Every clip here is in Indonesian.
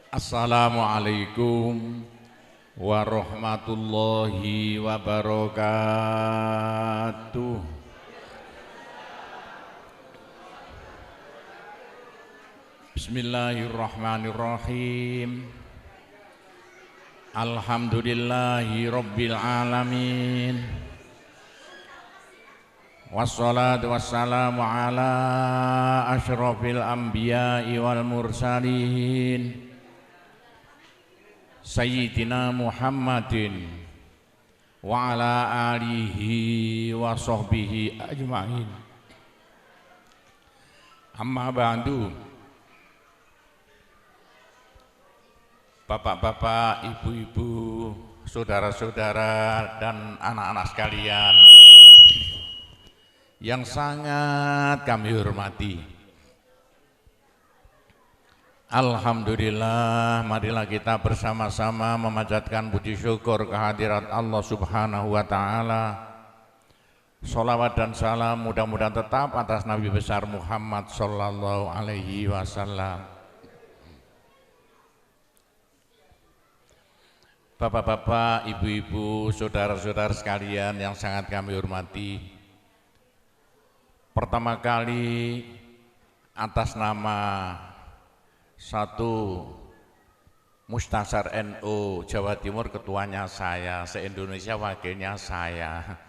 Assalamualaikum warahmatullahi wabarakatuh. Bismillahirrahmanirrahim. Alhamdulillahi rabbil alamin. Wassalatu wassalamu ala asyrafil anbiya'i wal mursalin Sayyidina Muhammadin wa ala alihi wa sahbihi ajma'in. Amma ba'du. Bapak-bapak, ibu-ibu, saudara-saudara dan anak-anak sekalian yang sangat kami hormati, alhamdulillah, marilah kita bersama-sama memanjatkan puji syukur kehadirat Allah Subhanahu wa Ta'ala. Sholawat dan salam mudah-mudahan tetap atas Nabi besar Muhammad Sallallahu Alaihi Wasallam. Bapak-bapak, ibu-ibu, saudara-saudara sekalian yang sangat kami hormati, pertama kali atas nama satu Mustasar NU Jawa Timur, ketuanya saya, se-Indonesia wakilnya saya,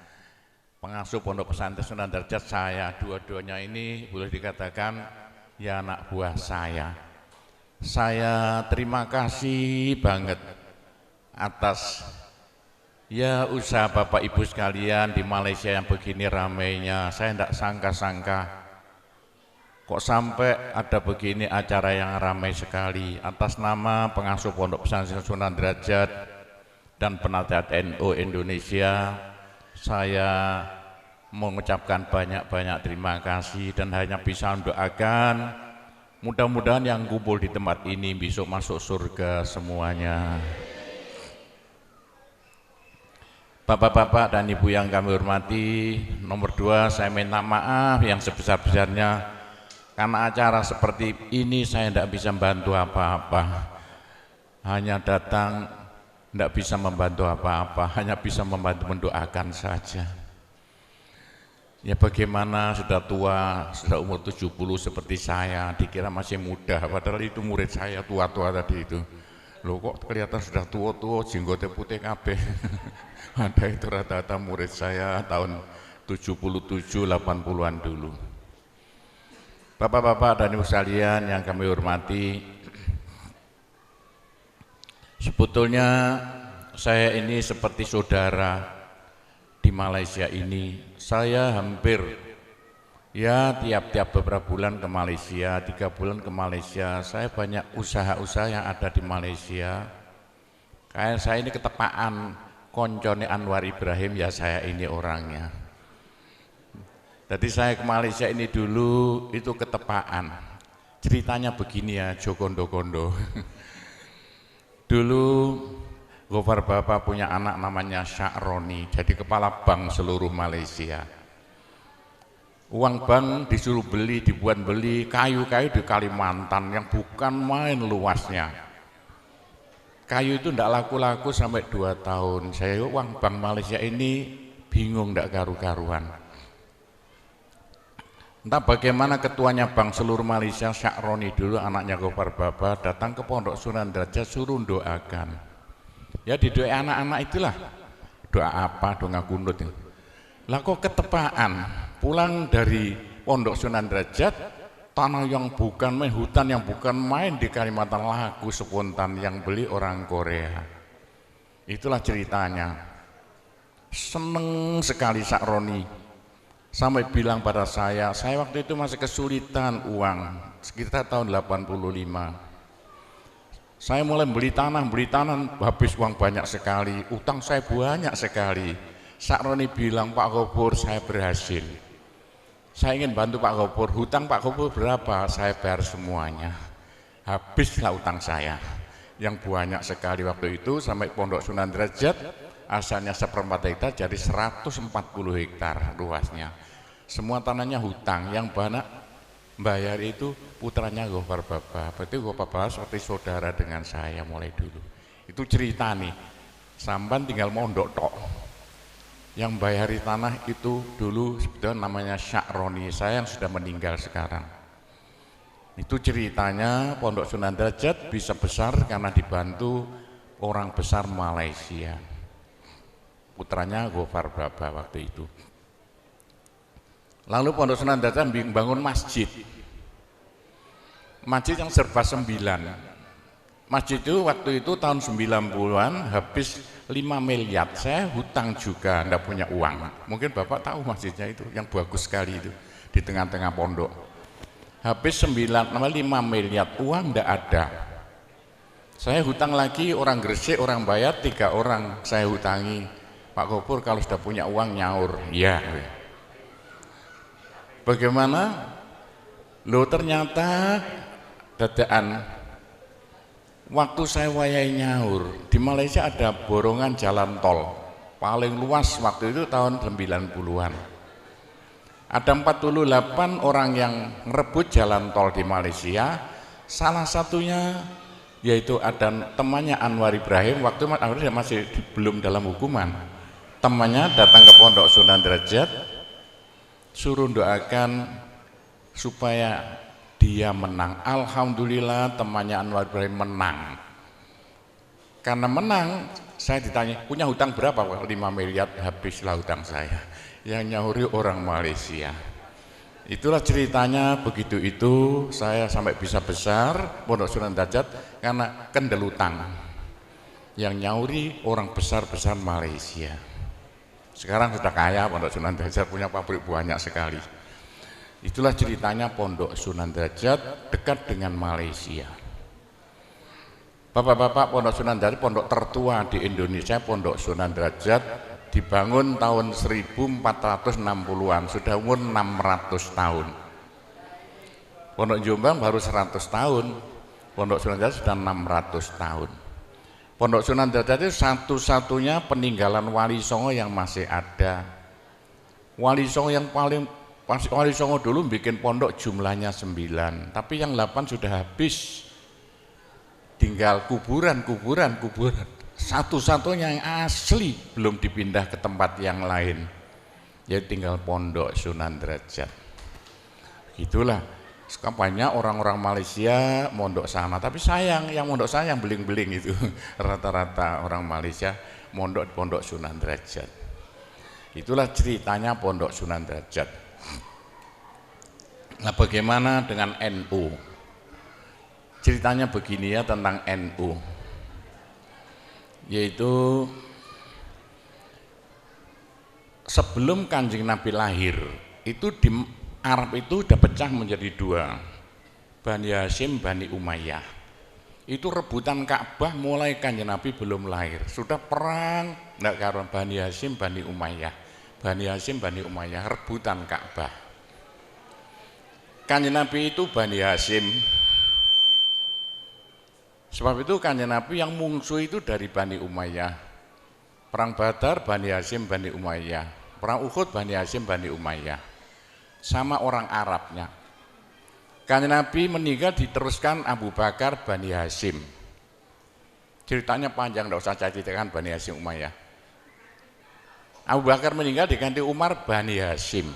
pengasuh Pondok Pesantren Sunan Derajat saya, dua-duanya ini boleh dikatakan ya anak buah saya. Saya terima kasih banget atas ya usaha Bapak Ibu sekalian di Malaysia yang begini ramainya. Saya tidak sangka-sangka kok sampai ada begini acara yang ramai sekali. Atas nama pengasuh Pondok Pesantren Sunan Derajat dan Penasehat NU Indonesia, saya mengucapkan banyak-banyak terima kasih dan hanya bisa mendoakan mudah-mudahan yang kumpul di tempat ini besok masuk surga semuanya. Bapak-bapak dan ibu yang kami hormati, nomor dua, saya minta maaf yang sebesar-besarnya karena acara seperti ini saya tidak bisa membantu apa-apa. Hanya datang, tidak bisa membantu apa-apa, hanya bisa membantu mendoakan saja. Ya bagaimana sudah tua, sudah umur 70 seperti saya, dikira masih muda, padahal itu murid saya tua-tua tadi itu. Loh kok kelihatan sudah tua-tua, jenggotnya putih kabeh. Ada itu rata-rata murid saya tahun 77-80-an dulu. Bapak-bapak dan ibu sekalian yang kami hormati, sebetulnya saya ini seperti saudara di Malaysia ini. Saya hampir ya tiap-tiap beberapa bulan ke Malaysia, 3 bulan ke Malaysia. Saya banyak usaha-usaha yang ada di Malaysia. Kayak saya ini ketepaan koncone Anwar Ibrahim, ya saya ini orangnya. Jadi saya ke Malaysia ini dulu itu ketepaan. Ceritanya begini ya, Jogondo-gondo. Dulu Gofar Bapak punya anak namanya Sya'roni, jadi kepala bank seluruh Malaysia. Uang bank disuruh beli, dibuat beli kayu-kayu di Kalimantan yang bukan main luasnya. Kayu itu tidak laku-laku sampai 2 tahun. Saya uang bank Malaysia ini bingung, tidak karu-karuan. Entah bagaimana ketuanya bank seluruh Malaysia, Sya'roni dulu anaknya Gofar Baba, datang ke Pondok Sunan Derajat suruh doakan. Ya didoai anak-anak itulah. Doa apa? Doa kunut. Lah kok ketepaan pulang dari Pondok Sunan Derajat, tanah yang bukan main, hutan yang bukan main di Kalimantan, laku spontan yang beli orang Korea. Itulah ceritanya. Seneng sekali Sya'roni sampai bilang pada saya waktu itu masih kesulitan uang, sekitar tahun 85. Saya mulai beli tanah, habis uang banyak sekali, utang saya banyak sekali. Sya'roni bilang, Pak Gofur, saya berhasil. Saya ingin bantu Pak Gofur, hutang Pak Gofur berapa? Saya bayar semuanya. Habislah utang saya yang banyak sekali waktu itu sampai Pondok Sunan Derajat, asalnya 1/4 hektar jadi 140 hektar luasnya. Semua tanahnya hutang, yang banyak bayar itu putranya Gofar Baba. Berarti Gofar Baba seperti saudara dengan saya mulai dulu. Itu cerita nih, sampan tinggal mondok tok. Yang bayari tanah itu dulu sebetulnya namanya Syakroni, saya yang sudah meninggal sekarang. Itu ceritanya Pondok Sunan Derajat bisa besar karena dibantu orang besar Malaysia. Putranya Gofar Baba waktu itu. Lalu Pondok Sunan Derajat bangun masjid. Masjid yang serba 9. Masjid itu waktu itu tahun 90-an habis 5 miliar. Saya hutang juga, enggak punya uang. Mungkin Bapak tahu masjidnya itu, yang bagus sekali itu di tengah-tengah pondok. Habis 5 miliar, uang enggak ada. Saya hutang lagi, orang Gresik, orang Bayat, 3 orang saya hutangi. Pak Gopur kalau sudah punya uang nyaur, ya. Bagaimana? Loh ternyata dadaan waktu saya wayai nyaur di Malaysia ada borongan jalan tol paling luas waktu itu tahun 90-an. Ada 48 orang yang merebut jalan tol di Malaysia. Salah satunya yaitu ada temannya Anwar Ibrahim, waktu Anwar masih belum dalam hukuman. Temannya datang ke Pondok Sunan Derajat, suruh doakan supaya dia menang. Alhamdulillah temannya Anwar Ibrahim menang. Karena menang, saya ditanya, punya hutang berapa? 5 miliar, habislah hutang saya. Yang nyauri orang Malaysia. Itulah ceritanya, begitu itu saya sampai bisa besar Pondok Sunan Derajat karena kendel hutang. Yang nyauri orang besar-besar Malaysia. Sekarang sudah kaya Pondok Sunan Derajat, punya pabrik banyak sekali. Itulah ceritanya Pondok Sunan Derajat dekat dengan Malaysia. Bapak-bapak, Pondok Sunan Derajat pondok tertua di Indonesia. Pondok Sunan Derajat dibangun tahun 1460-an, sudah umur 600 tahun. Pondok Jombang baru 100 tahun, Pondok Sunan Derajat sudah 600 tahun. Pondok Sunan Derajat itu satu-satunya peninggalan Wali Songo yang masih ada. Wali Songo yang paling Wali Songo dulu bikin pondok jumlahnya 9, tapi yang 8 sudah habis. Tinggal kuburan. Satu-satunya yang asli belum dipindah ke tempat yang lain. Jadi tinggal Pondok Sunan Derajat. Itulah. Sekarang banyak orang-orang Malaysia mondok sana, tapi sayang yang mondok sana yang beling-beling itu. Rata-rata orang Malaysia mondok di Pondok Sunan Derajat. Itulah ceritanya Pondok Sunan Derajat. Nah, bagaimana dengan NU? Ceritanya begini ya tentang NU, yaitu sebelum Kanjeng Nabi lahir itu di Arab itu sudah pecah menjadi 2, Bani Hashim, Bani Umayyah. Itu rebutan Ka'bah mulai Kanjeng Nabi belum lahir, sudah perang enggak karuan Bani Hashim, Bani Umayyah. Bani Hashim, Bani Umayyah rebutan Ka'bah. Kanjeng Nabi itu Bani Hashim. Sebab itu Kanjeng Nabi yang mungsuh itu dari Bani Umayyah. Perang Badar Bani Hashim, Bani Umayyah. Perang Uhud Bani Hashim, Bani Umayyah. Sama orang Arabnya. Kanjeng Nabi meninggal diteruskan Abu Bakar Bani Hashim. Ceritanya panjang, tidak usah saya ceritakan Bani Hashim Umayyah. Abu Bakar meninggal diganti Umar Bani Hashim.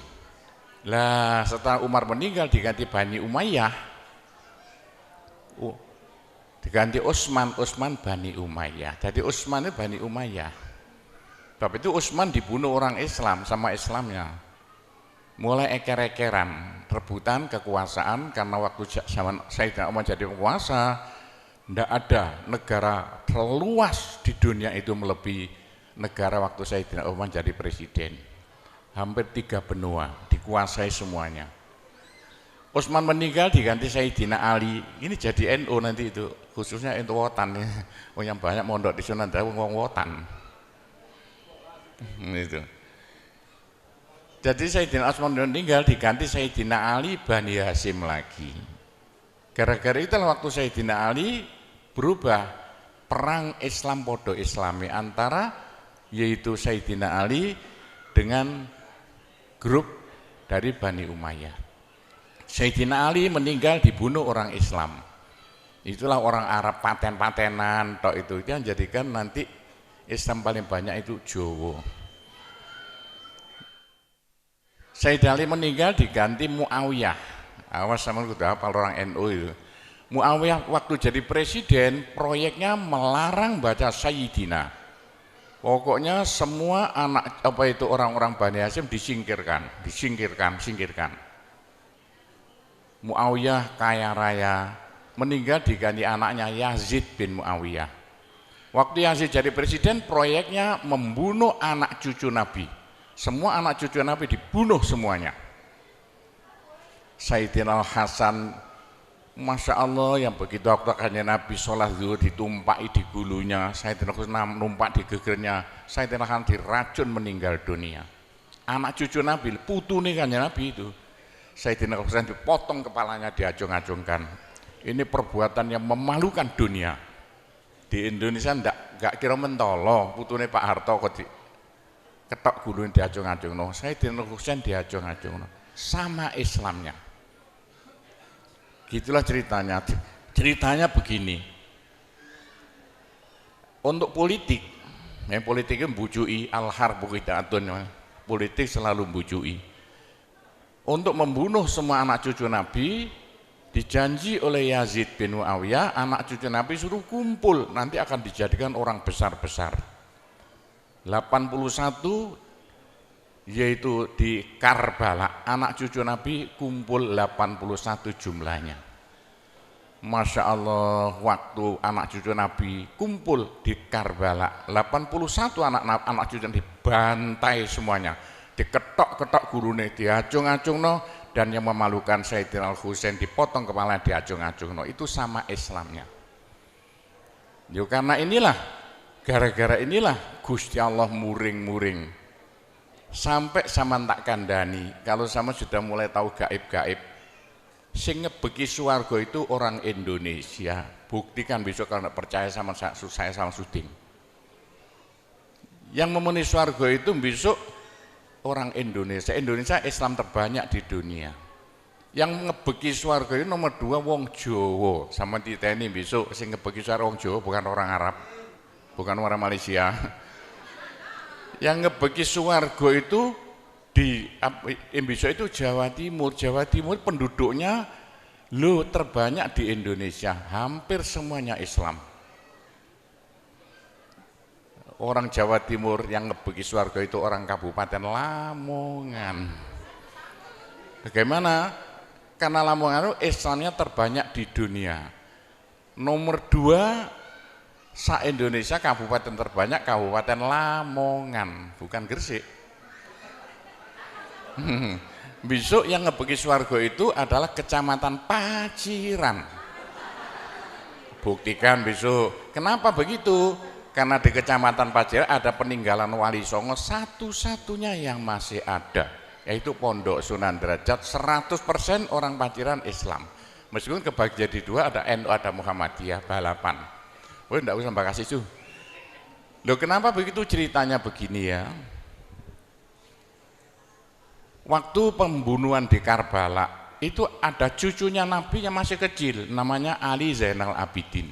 Lah setelah Umar meninggal diganti Bani Umayyah. Diganti Utsman Bani Umayyah. Jadi Utsman itu Bani Umayyah. Sebab itu Utsman dibunuh orang Islam sama Islamnya. Mulai eker-ekeran, rebutan kekuasaan karena waktu zaman Sayyidina Umar jadi penguasa, tidak ada negara terluas di dunia itu melebihi negara waktu Sayyidina Umar jadi presiden. Hampir 3 benua dikuasai semuanya. Utsman meninggal diganti Sayyidina Ali. Ini jadi NU nanti itu, khususnya NU Wotan. Yang banyak mondok di Sunan Derajat wong Wotan. Itu. Jadi Sayyidina Utsman meninggal diganti Sayyidina Ali Bani Hashim lagi. Gara-gara itulah waktu Sayyidina Ali berubah, perang Islam podo Islami antara yaitu Sayyidina Ali dengan grup dari Bani Umayyah. Sayyidina Ali meninggal dibunuh orang Islam. Itulah orang Arab paten-patenan tok itu yang jadikan nanti Islam paling banyak itu Jawa. Sayyidina Ali meninggal diganti Muawiyah. Awas sama udah hafal orang NU itu. Muawiyah waktu jadi presiden proyeknya melarang baca Sayyidina. Pokoknya semua anak apa itu orang-orang Bani Hasyim disingkirkan. Muawiyah kaya raya meninggal diganti anaknya Yazid bin Muawiyah. Waktu Yazid jadi presiden proyeknya membunuh anak cucu Nabi. Semua anak cucu Nabi dibunuh semuanya. Sayyidina Hasan, Masya Allah, yang begitu waktu akhirnya Nabi sholat zuhur ditumpaki di gulunya, Sayyidina Hasan numpak di gegernya, Sayyidina Hasan diracun meninggal dunia. Anak cucu Nabi, putune kanjeng Nabi itu, Sayyidina Hasan dipotong kepalanya, diacung-acungkan. Ini perbuatan yang memalukan dunia. Di Indonesia enggak kira mentolo, putune Pak Harto kok ketok gulune diacung-acungno, Sayyidina Hasan diacung-acungno. Sama Islamnya. Gitulah ceritanya. Ceritanya begini. Untuk politik, yang politiknya membujui al-harbu qitatun, politik selalu membujui. Untuk membunuh semua anak cucu Nabi, dijanji oleh Yazid bin Muawiyah, anak cucu Nabi suruh kumpul, nanti akan dijadikan orang besar-besar. 81 yaitu di Karbala, anak cucu Nabi kumpul 81 jumlahnya. Masya Allah, waktu anak cucu Nabi kumpul di Karbala, 81 anak cucu Nabi dibantai semuanya, diketok-ketok gurune, diacung-acungno, dan yang memalukan Sayyidina Al-Husain dipotong kepala, diacung-acungno. Itu sama Islamnya. Yo karena inilah, gara-gara inilah Gusti Allah muring-muring. Sampai sama tak kandani, kalau sama sudah mulai tahu gaib-gaib, sing ngebeki swarga itu orang Indonesia. Buktikan besok kalau percaya sama saya sama Suding. Yang memenuhi swarga itu besok orang Indonesia. Indonesia Islam terbanyak di dunia. Yang ngebeki swarga itu nomor 2 wong Jawa. Sama titeni besok sing ngebeki swarga wong Jawa, bukan orang Arab, bukan orang Malaysia. Yang ngebeki swarga itu di besok itu Jawa Timur. Jawa Timur penduduknya terbanyak di Indonesia, hampir semuanya Islam. Orang Jawa Timur yang ngebeki swarga itu orang Kabupaten Lamongan. Bagaimana? Karena Lamongan itu Islamnya terbanyak di dunia. Nomor 2 se-Indonesia kabupaten terbanyak Kabupaten Lamongan, bukan Gresik. Besok yang ngebeki swarga itu adalah Kecamatan Paciran. Buktikan besok. Kenapa begitu? Karena di Kecamatan Paciran ada peninggalan Wali Songo satu-satunya yang masih ada, yaitu Pondok Sunan Derajat. 100% orang Paciran Islam. Meskipun kebagi jadi 2, ada NU, ada Muhammadiyah, balapan. Oh, enggak usah mbak kasih itu. Loh, kenapa begitu ceritanya begini ya? Waktu pembunuhan di Karbala itu ada cucunya Nabi yang masih kecil, namanya Ali Zainal Abidin,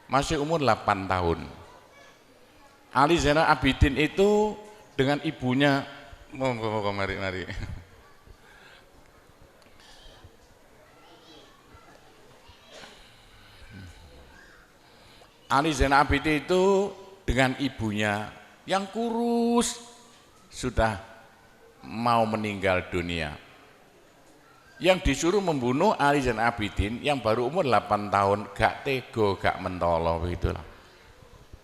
masih umur 8 tahun. Ali Zainal Abidin itu dengan ibunya, mari. Ali Zainal Abidin itu dengan ibunya yang kurus sudah mau meninggal dunia. Yang disuruh membunuh Ali Zainal Abidin yang baru umur 8 tahun, gak tego, gak mentolo begitulah.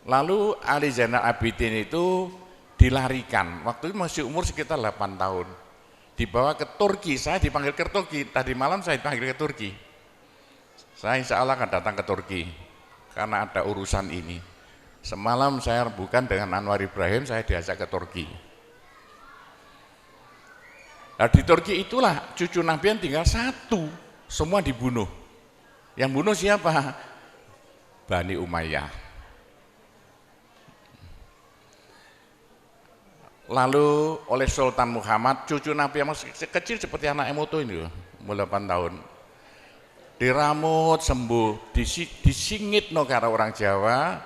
Lalu Ali Zainal Abidin itu dilarikan, waktu itu masih umur sekitar 8 tahun. Dibawa ke Turki, saya dipanggil ke Turki, tadi malam saya dipanggil ke Turki. Saya insya Allah akan datang ke Turki karena ada urusan ini. Semalam saya bukan dengan Anwar Ibrahim, saya diajak ke Turki. Nah, di Turki itulah cucu Nabi yang tinggal 1, semua dibunuh. Yang bunuh siapa? Bani Umayyah. Lalu oleh Sultan Muhammad, cucu Nabi yang masih kecil seperti anak Emoto ini, umur 8 tahun. Diramut sembuh, disingit no karo orang Jawa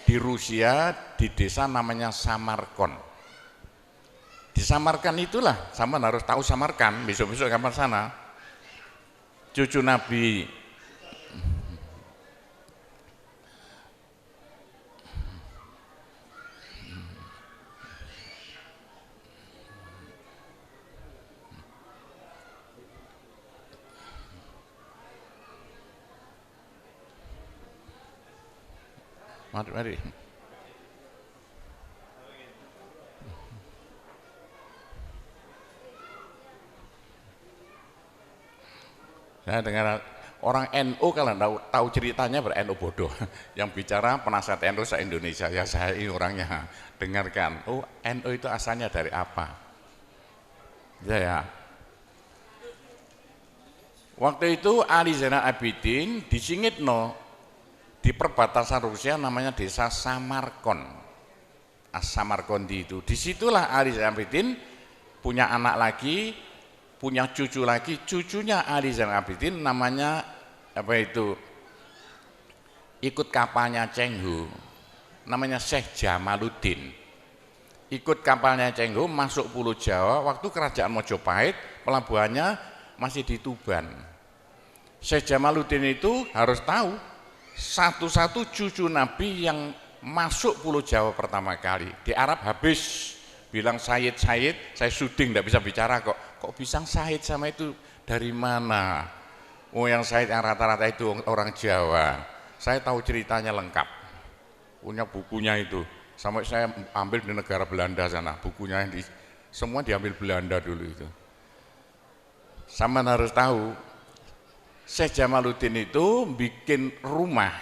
di Rusia, di desa namanya Samarkand. Di Samarkand itulah, sama harus tahu Samarkand, besok-besok kapan sana. Cucu Nabi mari. Saya dengar orang NU kalau tahu ceritanya ber-NU bodoh. Yang bicara penasihat NU se-Indonesia, ya saya ini orangnya. Dengarkan, oh NU itu asalnya dari apa? Ya. Waktu itu Ali Zainal Abidin disingit no di perbatasan Rusia namanya desa Samarkand. Samarkandi itu. Disitulah Ali Zainal Abidin punya anak lagi, punya cucu lagi. Cucunya Ali Zainal Abidin namanya apa itu? Ikut kapalnya Cheng Ho, namanya Syekh Jamaluddin. Ikut kapalnya Cheng Ho masuk Pulau Jawa. Waktu kerajaan Mojopahit pelabuhannya masih di Tuban. Syekh Jamaluddin itu harus tahu satu-satu cucu Nabi yang masuk Pulau Jawa pertama kali. Di Arab habis bilang Sayyid, saya syuting tidak bisa bicara kok bisa Sayyid sama itu dari mana? Oh yang Sayyid yang rata-rata itu orang Jawa. Saya tahu ceritanya lengkap, punya bukunya itu. Sampai saya ambil di negara Belanda sana, bukunya semua diambil Belanda dulu itu. Sama harus tahu Syekh Jamaluddin itu bikin rumah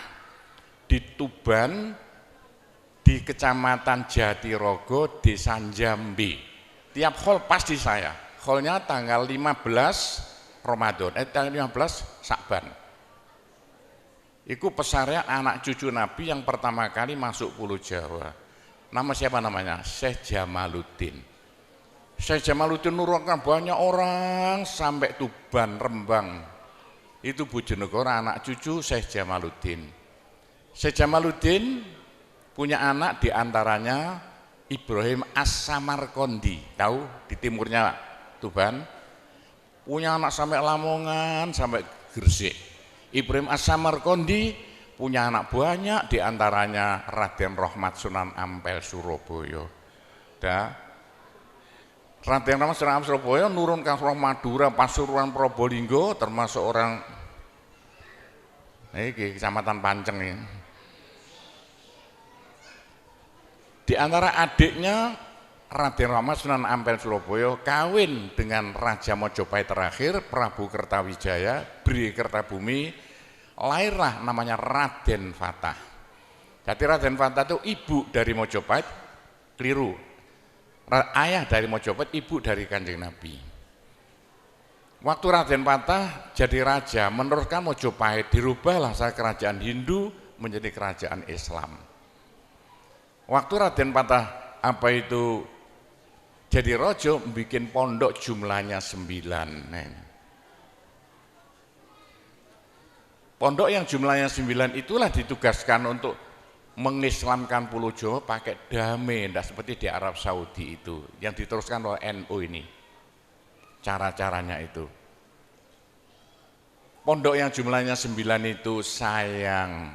di Tuban, di Kecamatan Jatirogo, Desa Jambi. Tiap hall pasti saya. Hallnya tanggal 15 Ramadan, tanggal 15 Syakban. Itu pesarnya anak cucu Nabi yang pertama kali masuk Pulau Jawa. Nama siapa namanya? Syekh Jamaluddin. Syekh Jamaluddin nurunkan banyak orang sampai Tuban, Rembang. Itu Bojonegoro anak cucu Syekh Jamaluddin. Syekh Jamaluddin punya anak diantaranya Ibrahim As-Samarkandi, tahu di timurnya Tuban. Punya anak sampai Lamongan, sampai Gresik. Ibrahim As-Samarkandi punya anak banyak diantaranya Raden Rahmat Sunan Ampel Surabaya. Raden Rahmat Sunan Ampel Surabaya nurunkan orang Madura, Pasuruan, Probolinggo, termasuk orang ini Kecamatan Panceng ini. Di antara adiknya Raden Rahmat Sunan Ampel Surabaya kawin dengan Raja Mojopahit terakhir Prabu Kertawijaya, Bri Kertabumi, lahirlah namanya Raden Fatah. Jadi Raden Fatah itu ibu dari Mojopahit, keliru. Ayah dari Mojopahit, ibu dari Kanjeng Nabi. Waktu Raden Fatah jadi raja, meneruskan Mojopahit, dirubahlah saya kerajaan Hindu menjadi kerajaan Islam. Waktu Raden Fatah jadi rojo, bikin pondok jumlahnya 9. Pondok yang jumlahnya 9 itulah ditugaskan untuk mengislamkan Pulau Jawa pakai damai, tidak seperti di Arab Saudi itu yang diteruskan oleh NU ini. Cara-caranya itu. Pondok yang jumlahnya 9 itu sayang,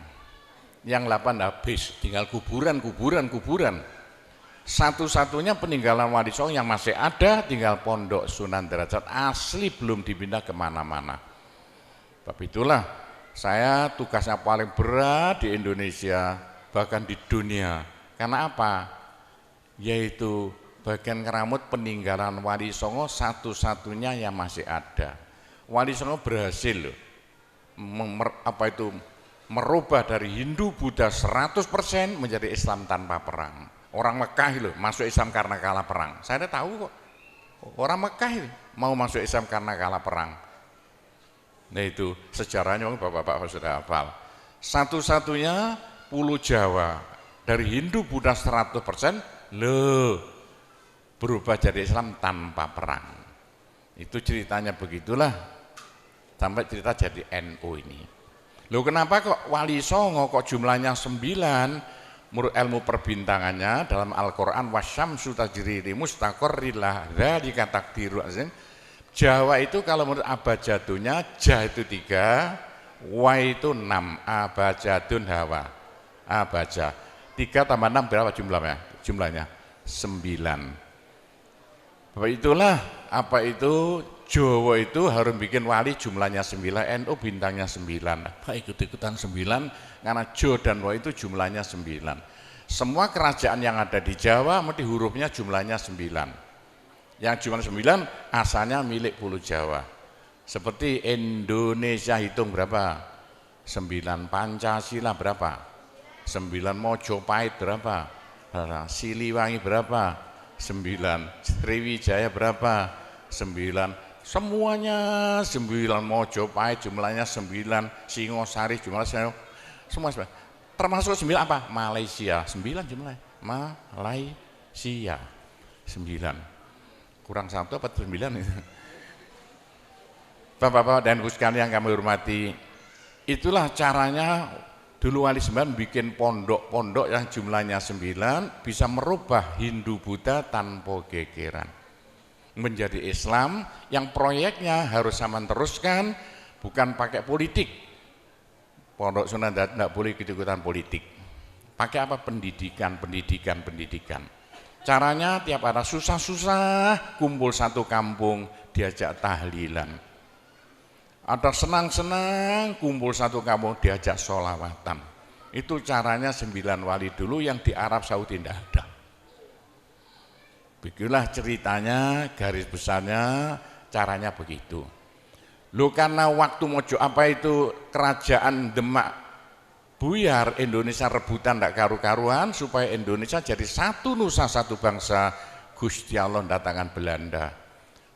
yang 8 habis, tinggal kuburan. Satu-satunya peninggalan Wali Songo yang masih ada tinggal Pondok Sunan Derajat, asli belum dipindah kemana-mana. Tapi itulah saya tugasnya paling berat di Indonesia, bahkan di dunia. Karena apa? Yaitu bagian keramut peninggalan Wali Songo satu-satunya yang masih ada. Wali Songo berhasil loh, merubah dari Hindu Buddha 100% menjadi Islam tanpa perang. Orang Mekah loh masuk Islam karena kalah perang. Saya udah tahu kok. Orang Mekah mau masuk Islam karena kalah perang. Nah itu sejarahnya bapak-bapak sudah hafal. Satu-satunya Pulau Jawa dari Hindu Buddha 100% loh berubah jadi Islam tanpa perang. Itu ceritanya begitulah, sampai cerita jadi NU ini. Loh kenapa kok Wali Songo kok jumlahnya 9? Menurut ilmu perbintangannya dalam Al-Quran, wasyamsu tajri li mustaqarrin laha dzalika taqdirul azim. Jawa itu kalau menurut abjadnya, ja itu 3, wa itu 6, abjadun hawa, abjad 3 tambah 6 berapa jumlahnya? 9. Bapak itulah apa itu Jawa itu harus bikin wali jumlahnya 9, NU bintangnya 9. Apa ikut-ikutan 9 karena Jo dan Wa itu jumlahnya 9. Semua kerajaan yang ada di Jawa mesti hurufnya jumlahnya 9. Yang jumlah 9 asalnya milik Pulau Jawa. Seperti Indonesia hitung berapa? 9, Pancasila berapa? 9, Mojopahit berapa? Siliwangi berapa? 9, Sriwijaya berapa? 9, semuanya 9, Mojopahit jumlahnya 9, Singosari jumlahnya semua 9. Termasuk 9 apa? Malaysia 9 jumlahnya, Malaysia 9. Kurang 1 apa 9 itu? Bapak-bapak dan ibu sekalian yang kami hormati, itulah caranya dulu Wali Sembilan bikin pondok-pondok yang jumlahnya 9 bisa merubah Hindu Buddha tanpa gegeran menjadi Islam yang proyeknya harus sama teruskan, bukan pakai politik. Pondok Sunan tidak boleh ikut-ikutan politik. Pakai apa? Pendidikan. Caranya tiap ada susah-susah kumpul satu kampung diajak tahlilan. Ada senang-senang kumpul satu kampung diajak sholawatan. Itu caranya 9 wali dulu yang di Arab Saudi tidak ada. Begitulah ceritanya, garis besarnya caranya begitu. Loh karena waktu mojo apa itu kerajaan Demak buyar, Indonesia rebutan tidak karu-karuan supaya Indonesia jadi satu nusa satu bangsa. Gusti Allah datangkan Belanda.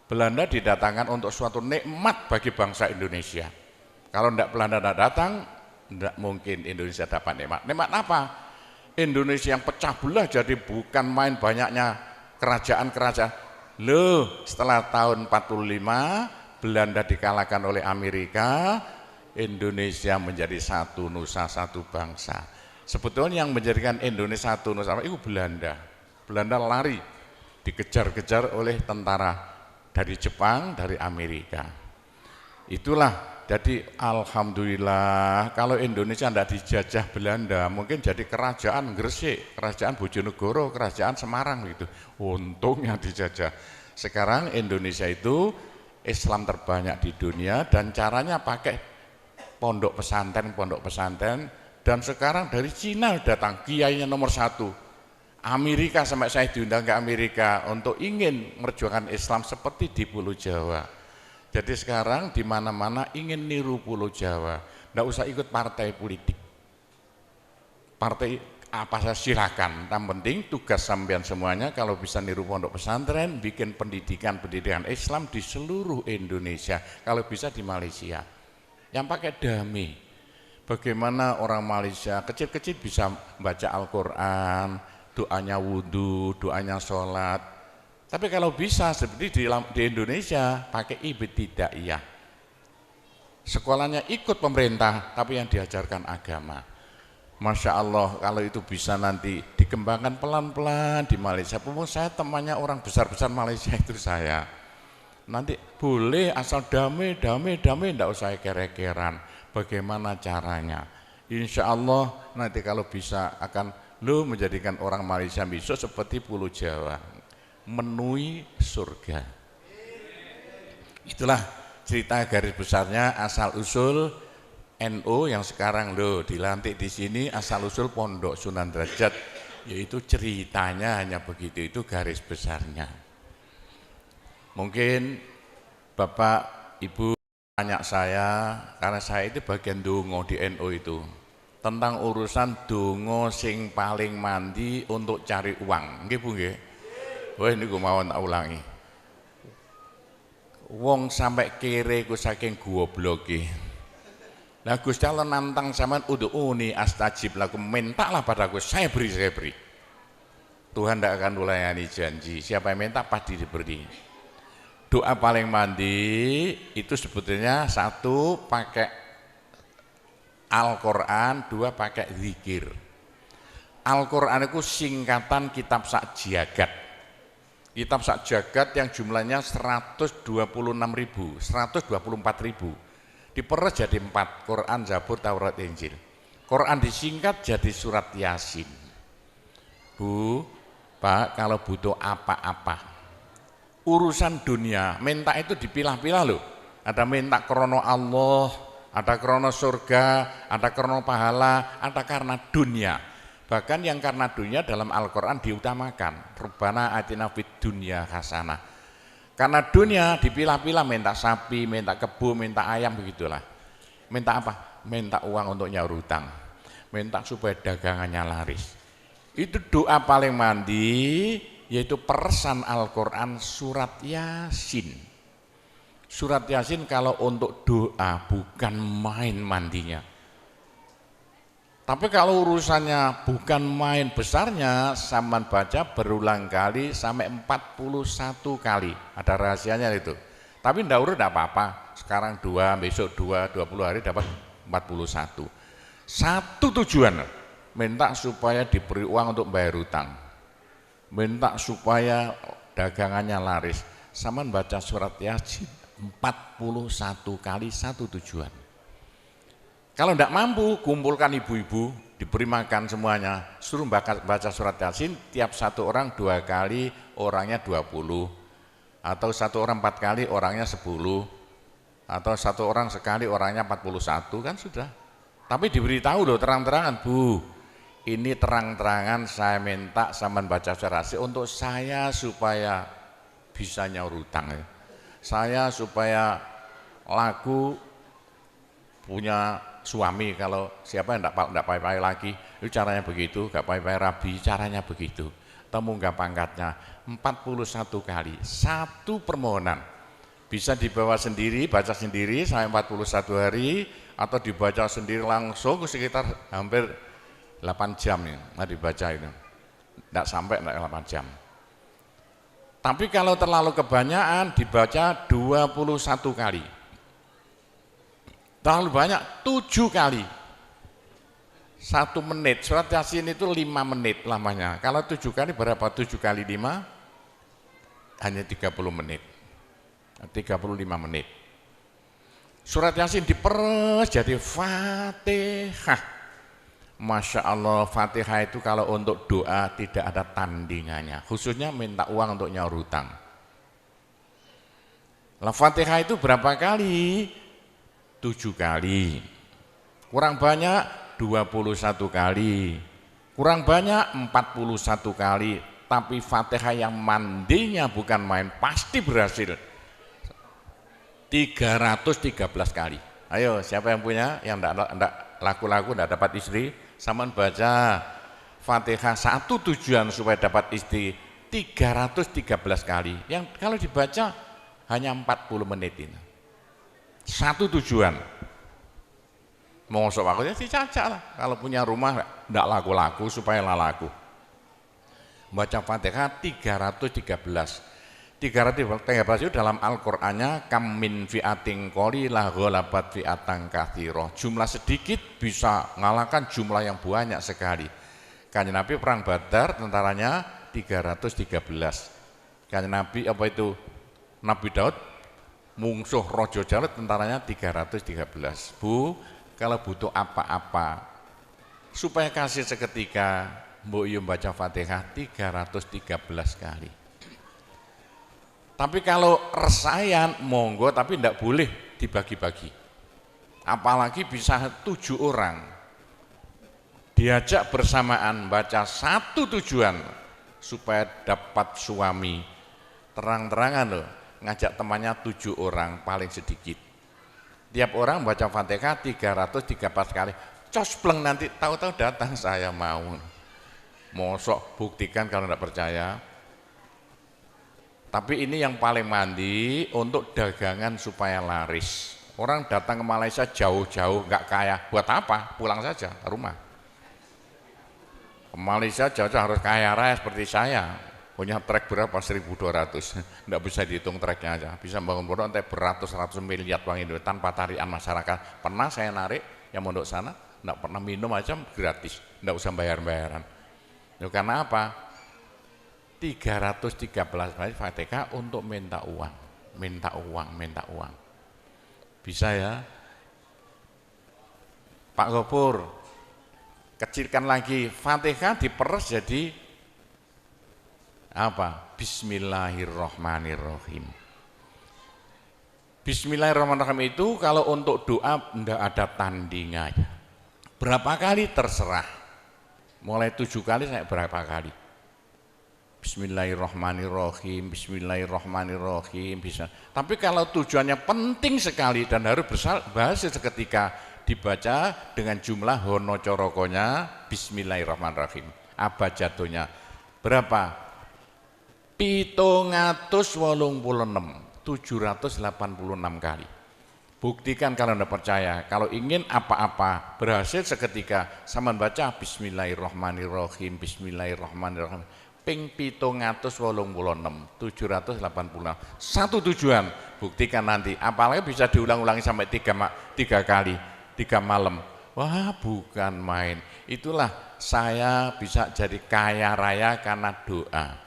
Belanda didatangkan untuk suatu nikmat bagi bangsa Indonesia. Kalau tidak Belanda tidak datang, tidak mungkin Indonesia dapat nikmat. Nikmat apa? Indonesia yang pecah belah jadi bukan main banyaknya kerajaan-kerajaan. Loh, setelah tahun 45 Belanda dikalahkan oleh Amerika, Indonesia menjadi satu nusa satu bangsa. Sebetulnya yang menjadikan Indonesia satu nusa itu Belanda. Belanda lari, dikejar-kejar oleh tentara dari Jepang, dari Amerika. Itulah, jadi alhamdulillah kalau Indonesia tidak dijajah Belanda, mungkin jadi kerajaan Gresik, kerajaan Bojonegoro, kerajaan Semarang gitu. Untungnya dijajah. Sekarang Indonesia itu Islam terbanyak di dunia dan caranya pakai pondok pesantren, dan sekarang dari Cina datang kiainya nomor 1. Amerika, sampai saya diundang ke Amerika untuk ingin merjuangkan Islam seperti di Pulau Jawa. Jadi sekarang di mana-mana ingin niru Pulau Jawa, tidak usah ikut partai politik. Partai apa saja silakan, yang penting tugas sampean semuanya kalau bisa niru pondok pesantren, bikin pendidikan Islam di seluruh Indonesia, kalau bisa di Malaysia. Yang pakai damai. Bagaimana orang Malaysia kecil-kecil bisa baca Al-Quran, doanya wudhu, doanya sholat. Tapi kalau bisa seperti di Indonesia pakai ibtidaiyah. Sekolahnya ikut pemerintah tapi yang diajarkan agama. Masya Allah kalau itu bisa nanti dikembangkan pelan-pelan di Malaysia. Pun saya temannya orang besar-besar Malaysia itu saya. Nanti boleh asal damai, tidak usah kere-keran. Bagaimana caranya? Insya Allah nanti kalau bisa akan menjadikan orang Malaysia besok seperti Pulau Jawa. Menui surga. Itulah cerita garis besarnya asal usul NU yang sekarang dilantik di sini, asal usul Pondok Sunan Derajat, yaitu ceritanya hanya begitu, itu garis besarnya. Mungkin Bapak Ibu tanya saya, karena saya itu bagian dongo di NU itu, tentang urusan dongo sing paling mandi untuk cari uang. Nggih Bu nggih? Wah ini gue mau tak ulangi. Wong sampai kere ku saking gobloke. Lah Gusti Allah nantang sampean ud'uni astajib lakum, mintalah padaku saya beri. Tuhan tidak akan melayani janji. Siapa yang minta pasti diberi. Doa paling mandi itu sebetulnya satu pakai Al-Quran, dua pakai zikir. Al-Quran itu singkatan kitab sak jagat. Kitab sak jagat yang jumlahnya 126.000, 124.000. Diperes jadi 4, Quran, Zabur, Taurat, Injil. Quran disingkat jadi surat Yasin. Bu, Pak, kalau butuh apa-apa urusan dunia, minta itu dipilah-pilah loh. Ada minta krono Allah, ada krono surga, ada krono pahala, ada karena dunia. Bahkan yang karena dunia dalam Al-Quran diutamakan. Rabbana atina fid dunya hasanah. Karena dunia dipilah-pilah, minta sapi, minta kebo, minta ayam, begitulah. Minta apa? Minta uang untuk nyaur hutang. Minta supaya dagangannya laris. Itu doa paling mandi, yaitu peresan Al-Quran surat Yasin. Surat Yasin kalau untuk doa bukan main mandinya. Tapi kalau urusannya bukan main besarnya, Saman baca berulang kali sampai 41 kali. Ada rahasianya itu. Tapi ndak urut ndak apa-apa. Sekarang 2, besok 2, 20 hari dapat 41. Satu tujuan, minta supaya diberi uang untuk bayar hutang. Minta supaya dagangannya laris. Saman baca surat Yasin 41 kali, satu tujuan. Kalau tidak mampu, kumpulkan ibu-ibu, diberi makan semuanya, suruh baca surat Yasin, tiap satu orang 2 kali, orangnya 20, atau satu orang 4 kali, orangnya 10, atau satu orang sekali, orangnya 41, kan sudah. Tapi diberitahu loh terang-terangan, Bu, ini terang-terangan saya minta Saman baca surat Yasin untuk saya supaya bisa nyaur hutang, ya. Saya supaya laku punya suami, kalau siapa yang tidak pai-pai lagi, itu caranya begitu, gak pai-pai rabi, caranya begitu. Temu gak pangkatnya 41 kali, satu permohonan. Bisa dibawa sendiri, baca sendiri sampai 41 hari, atau dibaca sendiri langsung sekitar hampir 8 jam ya, dibaca itu. Tidak sampai 8 jam. Tapi kalau terlalu kebanyakan dibaca 21 kali. Terlalu banyak 7 kali. 1 menit, surat Yasin itu 5 menit lamanya. Kalau 7 kali berapa? 7 kali 5 hanya 30 menit. 35 menit. Surat Yasin diperes jadi Fatihah. Masya Allah, Fatihah itu kalau untuk doa tidak ada tandingannya, khususnya minta uang untuk nyaur hutang. Lah Fatihah itu berapa kali? 7 kali. Kurang banyak 21 kali. Kurang banyak 41 kali. Tapi Fatihah yang mandinya bukan main, pasti berhasil 313 kali. Ayo, siapa yang punya, yang enggak laku-laku, enggak dapat istri, Saman baca Fatihah, satu tujuan supaya dapat istri 313 kali. Yang kalau dibaca hanya 40 menit ini. Satu tujuan. Mau sok aku ya dicacak lah. Kalau punya rumah enggak laku-laku supaya laku. Baca Fatihah 313. 313 itu dalam Al-Qur'annya kam min fi'atin qalilah ghalabat fi'atan katsirah. Jumlah sedikit bisa mengalahkan jumlah yang banyak sekali. Kanjeng Nabi perang Badar tentaranya 313. Kanjeng Nabi apa itu? Nabi Daud mungsuh Raja Jalut tentaranya 313. Bu, kalau butuh apa-apa supaya kasih seketika, mbok yo baca Fatihah 313 kali. Tapi kalau resayan monggo, tapi tidak boleh dibagi-bagi. Apalagi bisa 7 orang diajak bersamaan baca satu tujuan supaya dapat suami. Terang-terangan loh, ngajak temannya 7 orang paling sedikit. Tiap orang baca Fatihah 313 kali. Cospleng nanti tahu-tahu datang saya mau. Mosok buktikan kalau tidak percaya. Tapi ini yang paling mandi untuk dagangan supaya laris. Orang datang ke Malaysia jauh-jauh, nggak kaya, buat apa? Pulang saja ke rumah. Ke Malaysia jauh harus kaya raya seperti saya. Punya trek berapa? 1.200. Enggak bisa dihitung treknya aja. Bisa bangun pondok sampai beratus-ratus miliar uang Indonesia tanpa tarian masyarakat. Pernah saya narik yang mondok sana, enggak pernah minum aja gratis. Enggak usah bayar-bayaran. Ya, karena apa? 313 kali Fatihah untuk minta uang. Minta uang. Bisa ya? Pak Gopur, kecilkan lagi, Fatihah diperes jadi apa? Bismillahirrahmanirrahim. Bismillahirrahmanirrahim itu kalau untuk doa tidak ada tandingannya. Berapa kali terserah. Mulai 7 kali saya berapa kali. Bismillahirrahmanirrahim, Bismillahirrahmanirrahim bisa. Tapi kalau tujuannya penting sekali dan harus berhasil seketika dibaca dengan jumlah hono corokonya Bismillahirrahmanirrahim. Abjadnya berapa? 786 kali. Buktikan kalau Anda percaya. Kalau ingin apa-apa berhasil seketika, sama baca Bismillahirrahmanirrahim, Bismillahirrahmanirrahim. Ping 786. Satu tujuan, buktikan nanti. Apalagi bisa diulang-ulangi sampai 3 kali, 3 malam. Wah, bukan main. Itulah saya bisa jadi kaya raya karena doa.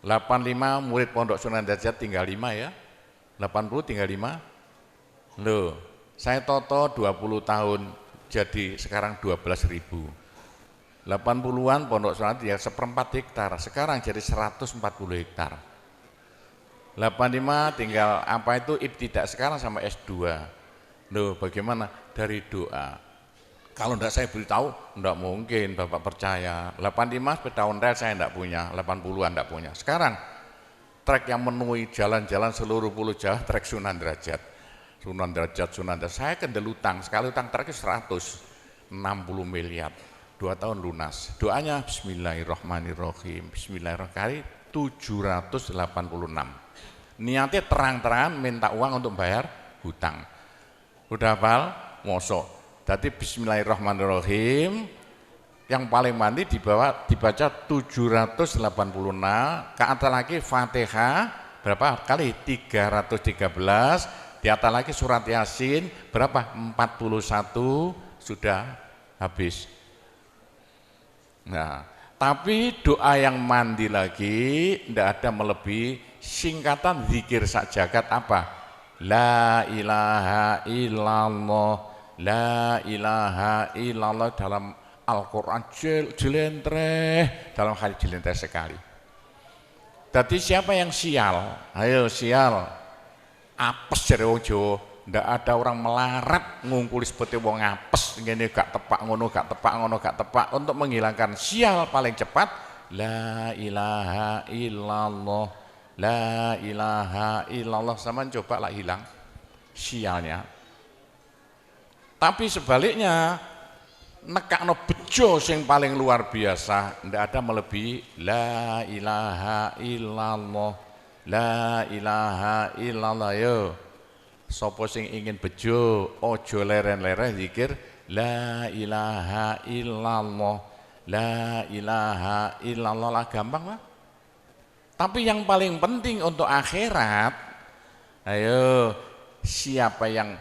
85 murid Pondok Sunan Derajat tinggal 5 ya. 80 tinggal 5. Loh, saya toto 20 tahun jadi sekarang 12.000. 80-an Pondok Sunan ya 1/4 hektar, sekarang jadi 140 hektar. 85 tinggal apa itu ibtidak sekarang sama S2. Loh, bagaimana? Dari doa. Kalau enggak saya beritahu, enggak mungkin Bapak percaya. 85 sepeda ontel saya enggak punya, 80-an enggak punya. Sekarang trek yang memenuhi jalan-jalan seluruh pulau Jawa, trek Sunan Derajat. Saya kendel utang, sekali utang terakhir 160 miliar, 2 tahun lunas. Doanya Bismillahirrahmanirrahim, Bismillahirrahmanirrahim, 786. Niatnya terang-terangan minta uang untuk bayar hutang. Udah hafal? Mosok. Jadi Bismillahirrahmanirrahim, yang paling mandi dibaca 786, ke atas lagi Fatihah, berapa kali? 313. Di atas lagi surat Yasin berapa? 41 sudah habis. Nah, tapi doa yang mandi lagi tidak ada melebihi singkatan zikir sak jagat apa? La ilaha illallah, la ilaha illallah dalam Al-Quran jelentreh, dalam hadis jelentreh sekali. Jadi siapa yang sial? Ayo sial. Apes dari wong Jawa, ndak ada orang melarat ngungkuli seperti wong apes ngene gak tepak ngono gak tepak untuk menghilangkan sial paling cepat la ilaha illallah, la ilaha illallah. Sama coba lah hilang sialnya. Tapi sebaliknya nekakno bejo sing paling luar biasa ndak ada melebihi la ilaha illallah, la ilaha illallah. Yo sapa sing ingin bejo ojo leren-leren zikir la ilaha illallah, la ilaha illallah lah, gampang lah. Tapi yang paling penting untuk akhirat, ayo siapa yang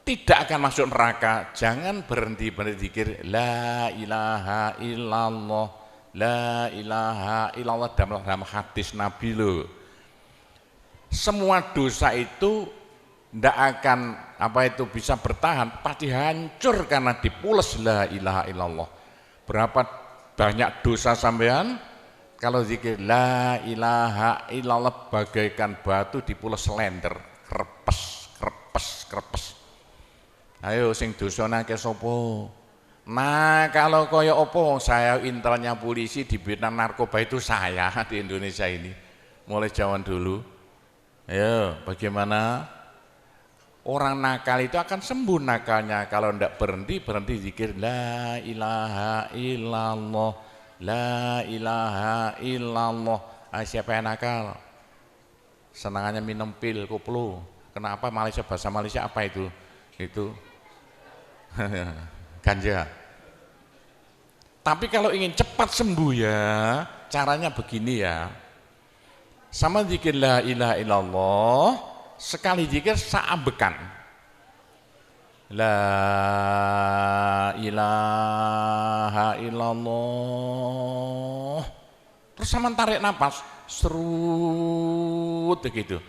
tidak akan masuk neraka jangan berhenti zikir la ilaha illallah, la ilaha illallah. Dalam hadis Nabi loh, semua dosa itu tidak akan bisa bertahan, pasti hancur karena dipules la ilaha illallah. Berapa banyak dosa sampean kalau zikir la ilaha illallah bagaikan batu dipules lender, krepes. Ayo sing dosane akeh sapa? Nah, kalau koyo opo, saya intelnya polisi di bidang narkoba itu saya di Indonesia ini mulai zaman dulu. Ayo, bagaimana? Orang nakal itu akan sembuh nakalnya kalau tidak berhenti zikir la ilaha illallah, la ilaha illallah. Siapa yang nakal? Senangannya minum pil koplo. Kenapa? Malaysia, bahasa Malaysia apa itu? Itu ganja. Tapi kalau ingin cepat sembuh ya, caranya begini ya. Sama zikir la ilaha illallah, sekali zikir saambekan. La ilaha illallah. Terus sama tarik napas, serut begitu.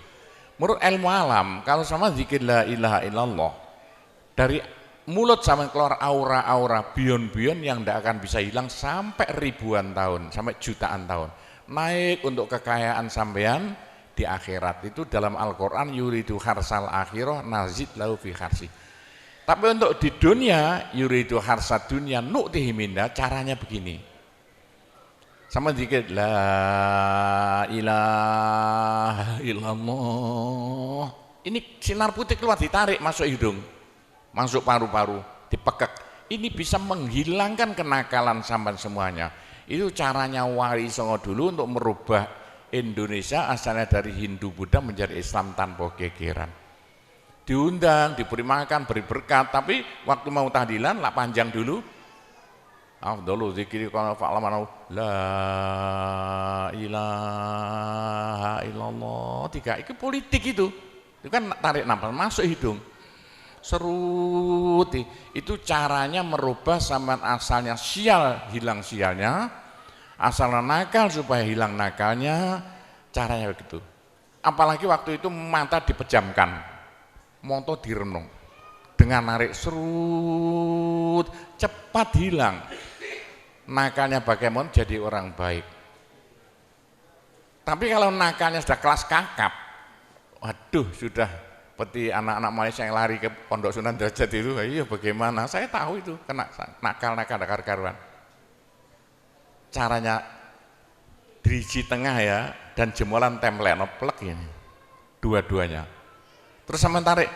Menurut ilmu alam, kalau sama zikir la ilaha illallah, dari mulut sama keluar aura-aura bion-bion yang tidak akan bisa hilang sampai ribuan tahun, sampai jutaan tahun. Naik untuk kekayaan sampean di akhirat. Itu dalam Al-Quran, yuridu harsal akhirah nazid lahu fi harsi. Tapi untuk di dunia, yuridu harsad dunia nu'tihi minna, caranya begini. Sama dikit la ilaha illallah. Ini sinar putih keluar, ditarik masuk hidung, masuk paru-paru, dipekek. Ini bisa menghilangkan kenakalan sampan semuanya. Itu caranya Wali Songo dulu untuk merubah Indonesia asalnya dari Hindu Buddha menjadi Islam tanpa gegeran. Diundang, diberi makan, beri berkat, tapi waktu mau tahlilan lah panjang dulu. Afdalu zikri kana fa'lamana la ilaha illallah. Tiga, itu politik itu. Itu kan tarik nafas masuk hidung. Serut. Itu caranya merubah sampean asalnya sial, hilang sialnya. Asalnya nakal supaya hilang nakalnya. Caranya begitu. Apalagi waktu itu mata dipejamkan. Monto direnung dengan narik serut cepat hilang nakalnya, bagaimana jadi orang baik. Tapi kalau nakalnya sudah kelas kakap, waduh sudah seperti anak-anak Malaysia yang lari ke Pondok Sunan Derajat itu, iya bagaimana, saya tahu itu kena nakal-nakal karuan. Caranya driji tengah ya, dan jemulan templek plek ini dua-duanya. Terus sama tarik,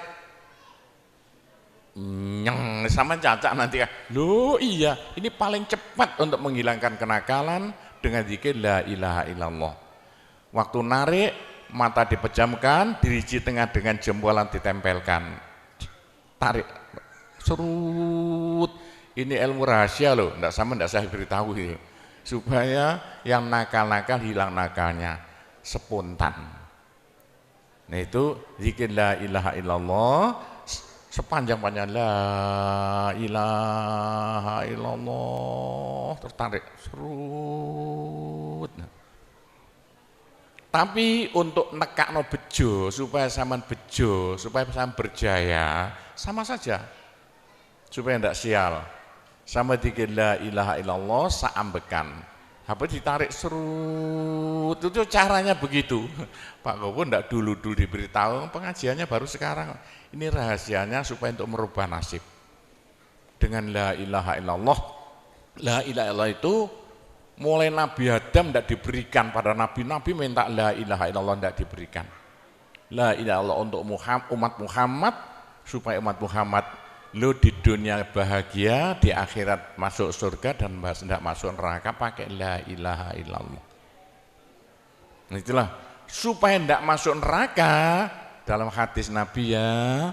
nyeng, sama cacak nanti kan, loh iya, ini paling cepat untuk menghilangkan kenakalan dengan zikir la ilaha illallah. Waktu narik, mata dipejamkan, diriji tengah dengan jempolan ditempelkan, tarik, serut. Ini ilmu rahasia loh, enggak saya beritahu ini, supaya yang nakal-nakal hilang nakalnya, spontan. Nah itu zikir la ilaha illallah sepanjang-panjang la ilaha illallah, tertarik serut. Tapi untuk nekakno bejo supaya sampean bejo, supaya sampean berjaya, sama saja. Supaya ndak sial. Sama zikir la ilaha illallah saambekan. Apa ditarik serut, itu caranya begitu. Pak Gowo ndak dulu diberitahu, pengajiannya baru sekarang. Ini rahasianya supaya untuk merubah nasib. Dengan la ilaha illallah. La ilaha illallah itu mulai Nabi Adam ndak diberikan pada nabi-nabi, minta la ilaha illallah ndak diberikan. La ilaha illallah untuk umat Muhammad, supaya umat Muhammad lo di dunia bahagia, di akhirat masuk surga, dan tidak masuk neraka pakai la ilaha illallah. Nah, itulah supaya tidak masuk neraka. Dalam hadis Nabi ya,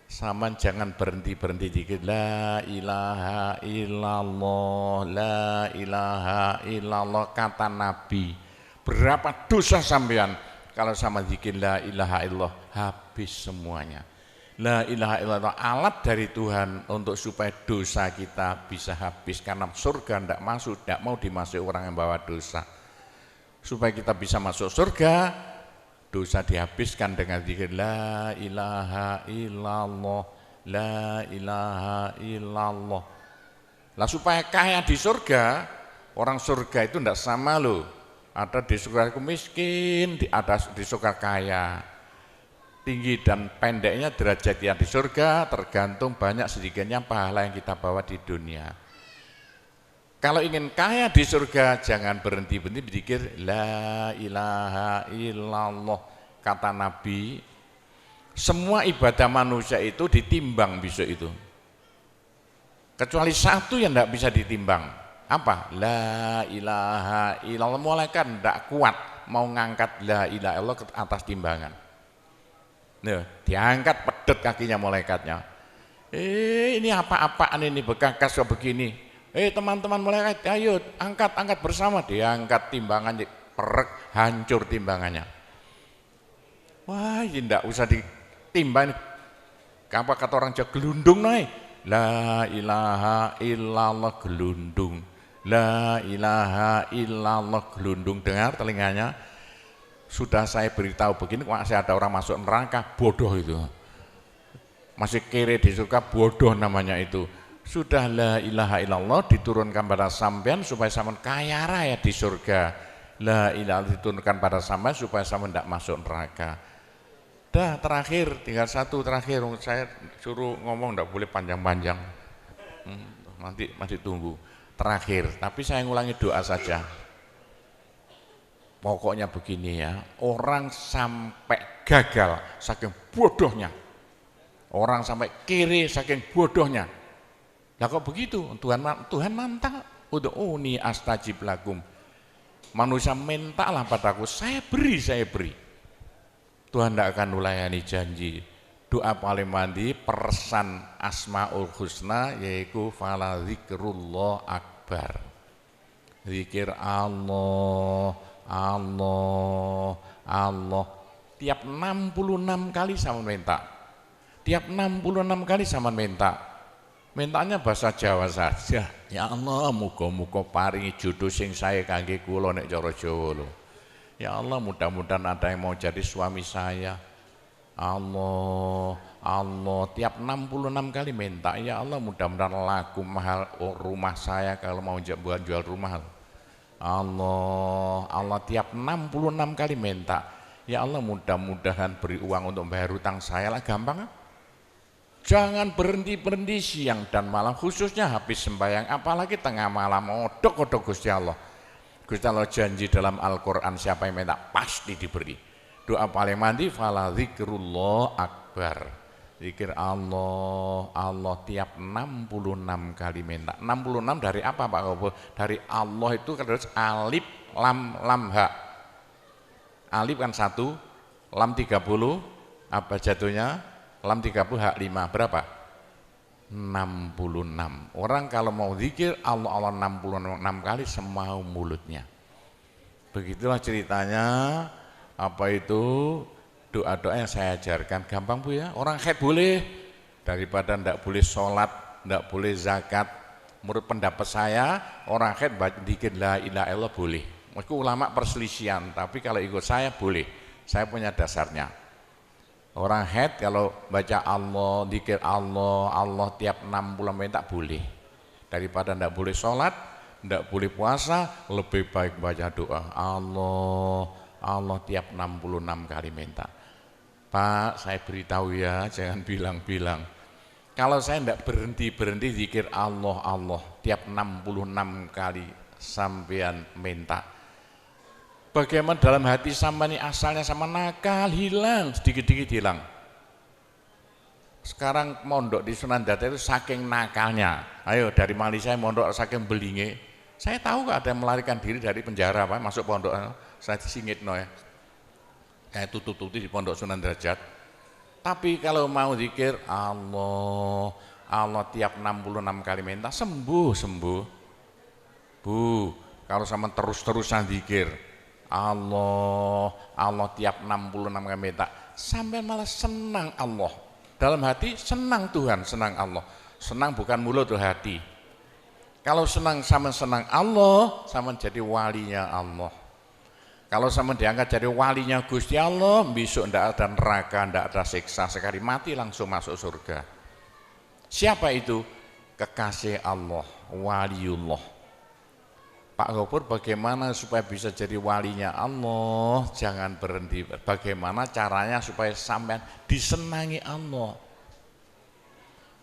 sama jangan berhenti dikit la ilaha illallah, la ilaha illallah, kata Nabi. Berapa dosa sampean kalau sama zikir la ilaha illallah, habis semuanya. La ilaha illallah alat dari Tuhan untuk supaya dosa kita bisa habis, karena surga tidak masuk, tidak mau dimasuki orang yang bawa dosa. Supaya kita bisa masuk surga, dosa dihabiskan dengan zikir la ilaha illallah, la ilaha illallah. Lah supaya kaya di surga, orang surga itu tidak sama loh. Ada di surga itu miskin, ada di surga kaya. Tinggi dan pendeknya derajat yang di surga tergantung banyak sedikitnya pahala yang kita bawa di dunia. Kalau ingin kaya di surga, jangan berhenti berzikir la ilaha illallah. Kata Nabi, semua ibadah manusia itu ditimbang besok itu. Kecuali satu yang tidak bisa ditimbang. Apa? La ilaha illallah. Malaikat tidak kuat mau ngangkat la ilaha illallah ke atas timbangan. Nah, diangkat pedet kakinya malaikatnya. Ini apa-apaan ini, bekas kok begini. Teman-teman mulai ayo angkat bersama, diangkat timbangannya, perek, hancur timbangannya. Wah, ini enggak usah ditimbang. Apa kata orang Jawa, gelundung naik. La ilaha illallah gelundung. La ilaha illallah gelundung. Dengar telinganya. Sudah saya beritahu begini, masih ada orang masuk neraka, bodoh itu. Masih kere di surga, bodoh namanya itu. Sudah la ilaha illallah diturunkan pada sampean supaya sampean kaya raya di surga. La ilaha diturunkan pada sampean supaya sampean tidak masuk neraka. Dah terakhir, tinggal satu terakhir, saya suruh ngomong tidak boleh panjang-panjang. Nanti masih tunggu. Terakhir, tapi saya ngulangi doa saja. Pokoknya begini ya, orang sampai gagal saking bodohnya. Orang sampai kiri saking bodohnya. Lah kok begitu? Tuhan mantap. Ud'uni astajib lakum. Manusia mintalah padaku, saya beri. Tuhan tidak akan melayani janji. Doa paling mandi persan Asmaul Husna yaitu fala zikrullah akbar. Zikir Allah, Allah, Allah. Tiap 66 kali sama minta. Tiap 66 kali sama minta. Mintanya bahasa Jawa saja. Ya Allah, muga-muga paringi jodoh sing sae kangge kula nek cara Jawa lho. Ya Allah, mudah-mudahan ada yang mau jadi suami saya. Allah, Allah, tiap 66 kali minta. Ya Allah, mudah-mudahan laku mahal rumah saya kalau mau jual rumah. Allah, Allah, tiap 66 kali minta. Ya Allah, mudah-mudahan beri uang untuk bayar hutang saya lah, gampang. Jangan berhenti siang dan malam, khususnya habis sembahyang, apalagi tengah malam. Odok-odok Gusti Allah. Gusti Allah janji dalam Al-Quran, siapa yang minta pasti diberi. Doa paling mandi fala zikrullah akbar. Zikir Allah, Allah tiap 66 kali minta. 66 dari apa Pak Kobo? Dari Allah itu terus alif lam ha. Alif kan 1, lam 30, apa jatuhnya? Lam 30 hak 5, berapa? 66. Orang kalau mau zikir Allah 66 kali semau mulutnya. Begitulah ceritanya. Apa itu doa-doa yang saya ajarkan, gampang Bu ya. Orang haid boleh, daripada ndak boleh sholat, ndak boleh zakat. Menurut pendapat saya, orang haid zikir la ilaha illallah boleh. Meskipun ulama perselisihan, tapi kalau ikut saya boleh. Saya punya dasarnya. Orang haid kalau baca Allah, zikir Allah, Allah tiap 60 menit tak boleh. Daripada ndak boleh sholat, ndak boleh puasa, lebih baik baca doa Allah, Allah tiap 66 kali minta. Pak, saya beritahu ya, jangan bilang-bilang. Kalau saya ndak berhenti zikir Allah, Allah tiap 66 kali sampean minta. Bagaimana dalam hati sama ini asalnya sama nakal, hilang, sedikit-sedikit hilang. Sekarang mondok di Sunan Data itu saking nakalnya. Ayo dari Malaysia mondok saking belinge. Saya tahu gak ada yang melarikan diri dari penjara Pak, masuk pondok. Saya disingit no ya. Kayak tutup-tutup di pondok Sunan Derajat. Tapi kalau mau zikir Allah, Allah tiap 66 kali minta sembuh. Bu, kalau sama terus-terusan zikir Allah, Allah tiap 66 kali minta, sampai malah senang Allah. Dalam hati senang Tuhan, senang Allah. Senang bukan mulut tuh hati. Kalau senang sama senang Allah, sama jadi walinya Allah. Kalau sama diangkat jadi walinya Gusti Allah, besok ndak ada neraka, ndak ada siksa, sekali mati langsung masuk surga. Siapa itu? Kekasih Allah, waliullah. Pak Gopur, bagaimana supaya bisa jadi walinya Allah? Jangan berhenti. Bagaimana caranya supaya sampai disenangi Allah?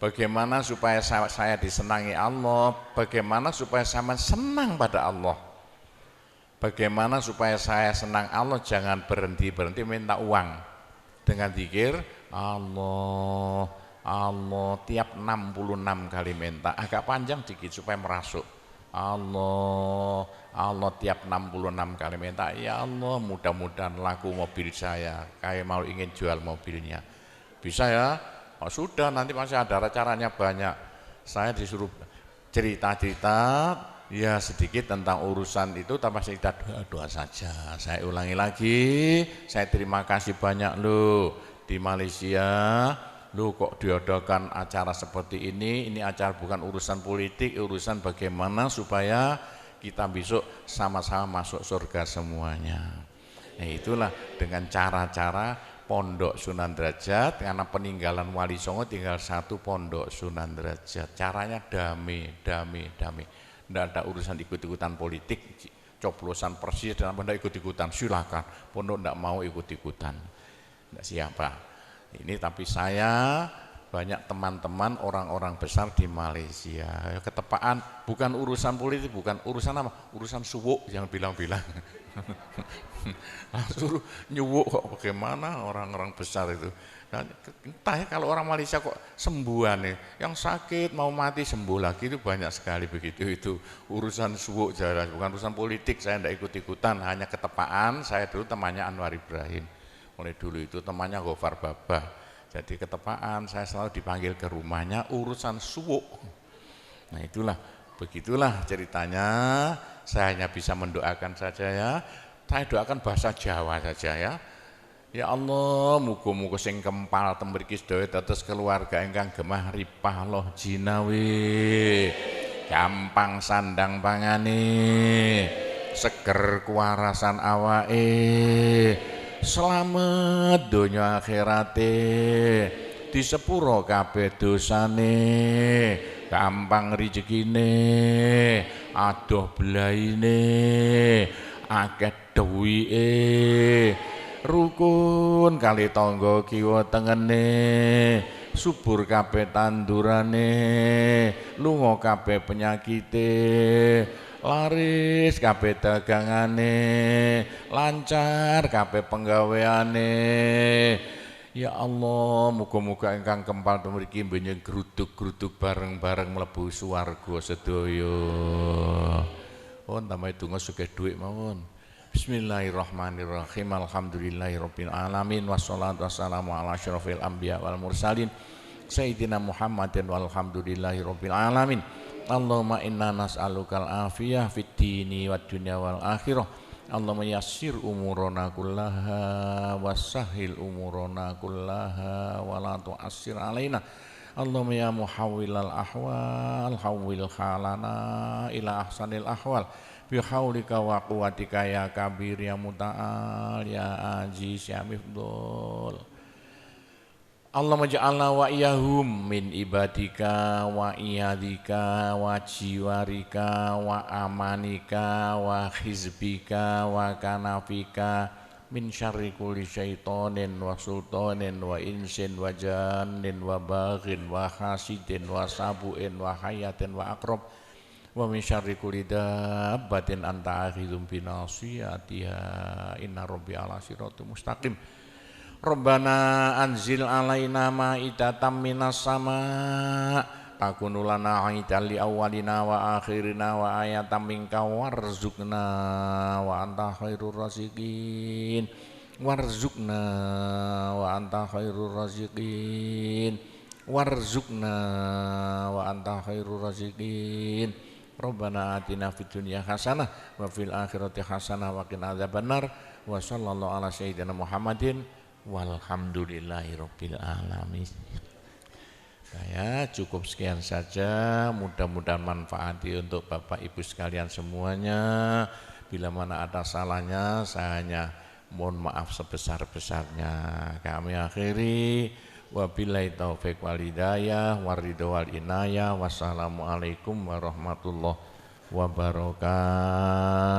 Bagaimana supaya saya disenangi Allah? Bagaimana supaya sama senang pada Allah? Bagaimana supaya saya senang Allah? Jangan berhenti minta uang. Dengan zikir Allah, Allah tiap 66 kali minta. Agak panjang dikit supaya merasuk. Allah, Allah tiap 66 kali minta. Ya Allah, mudah-mudahan laku mobil saya. Kayak mau ingin jual mobilnya. Bisa ya? Oh, sudah, nanti masih ada caranya banyak. Saya disuruh cerita-cerita ya sedikit tentang urusan itu tanpa cerita doa saja. Saya ulangi lagi, saya terima kasih banyak loh di Malaysia. Loh kok diadakan acara seperti ini acara bukan urusan politik, urusan bagaimana supaya kita besok sama-sama masuk surga semuanya. Nah itulah dengan cara-cara Pondok Sunan Derajat, karena peninggalan Wali Songo tinggal satu Pondok Sunan Derajat. Caranya damai. Tidak ada urusan ikut-ikutan politik, coblosan persis dan apa tidak ikut-ikutan, silakan. Pondok tidak mau ikut-ikutan, tidak siapa. Ini tapi saya banyak teman-teman orang-orang besar di Malaysia. Ketepaan bukan urusan politik, bukan urusan apa? Urusan suwuk yang bilang-bilang. Suruh nyuwuk kok bagaimana orang-orang besar itu. Nah, entah ya kalau orang Malaysia kok sembuhan nih, yang sakit mau mati sembuh lagi itu banyak sekali begitu. Itu urusan suwuk jelas, bukan urusan politik. Saya tidak ikut-ikutan, hanya ketepaan. Saya dulu temannya Anwar Ibrahim, mulai dulu itu temannya Gofar Babah. Jadi ketepaan saya selalu dipanggil ke rumahnya urusan suwuk. Nah itulah, begitulah ceritanya. Saya hanya bisa mendoakan saja ya. Saya doakan bahasa Jawa saja ya. Ya Allah, muga-muga sing kempal tembriki sedaya dados keluarga ingkang gemah ripah loh jinawi. Gampang sandang pangane, seger kuwarasan awake. Selamat donya akhirate, disepuro kabeh dosane, gampang rezekine, adoh belaine, akeh duwike, rukun kali tangga kiwa tengene, subur kabeh tandurane, lunga kabeh penyakite, laris kabeh dagangane, lancar kabeh penggaweane. Ya Allah, muga-muga ingkang kempal mriki mbenjing gruduk-gruduk bareng-bareng mlebu swarga sedaya. Pun tambahi donga sugih dhuwit mawon. Bismillahirrahmanirrahim. Alhamdulillahirabbil alamin wassalatu wassalamu ala asyrofil anbiya wal mursalin sayyidina Muhammadin walhamdulillahirabbil alamin. Allahumma inna nas'alukal afiyah fid dini wad dunya wal akhirah. Allahumma yassir umurana kullaha wassahhil umurana kullaha wa la tu'assir alaina. Allahumma ya muhawwilal ahwal hawwil halana ila ahsanil ahwal bihaulika wa quwwatika ya kabir ya muta'al ya aziz ya mifdul. Allahumma ja'alna wa iyahum min ibadika wa iyadika wa jiwarika wa amanika wa hizbika wa kanafika min syarri kulli syaitonin wa sultanin wa insin wa jannin wa baghin wa hasidin wa sabuin wa hayatin wa akrab wa min syarri kulli dabbatin anta akhidhum binasiyatiha inna rabbi ala siratul mustaqim. Rabbana anzil alaina ma'idatan minas sama takunu lana aidan li awwalina wa akhirina wa ayatan minka warzuqna wa anta khairur raziqin warzuqna wa anta khairur raziqin warzuqna wa anta khairur raziqin. Rabbana atina fid dunya hasanah wa fil akhirati hasanah wa qina adzabannar wa sallallahu ala sayyidina Muhammadin walhamdulillahirabbil alamin. Saya cukup sekian saja, mudah-mudahan manfaati untuk Bapak Ibu sekalian semuanya. Bila mana ada salahnya, saya hanya mohon maaf sebesar-besarnya. Kami akhiri, wabillahi taufiq wal hidayah, waridho wal inayah, wassalamualaikum warahmatullahi wabarakatuh.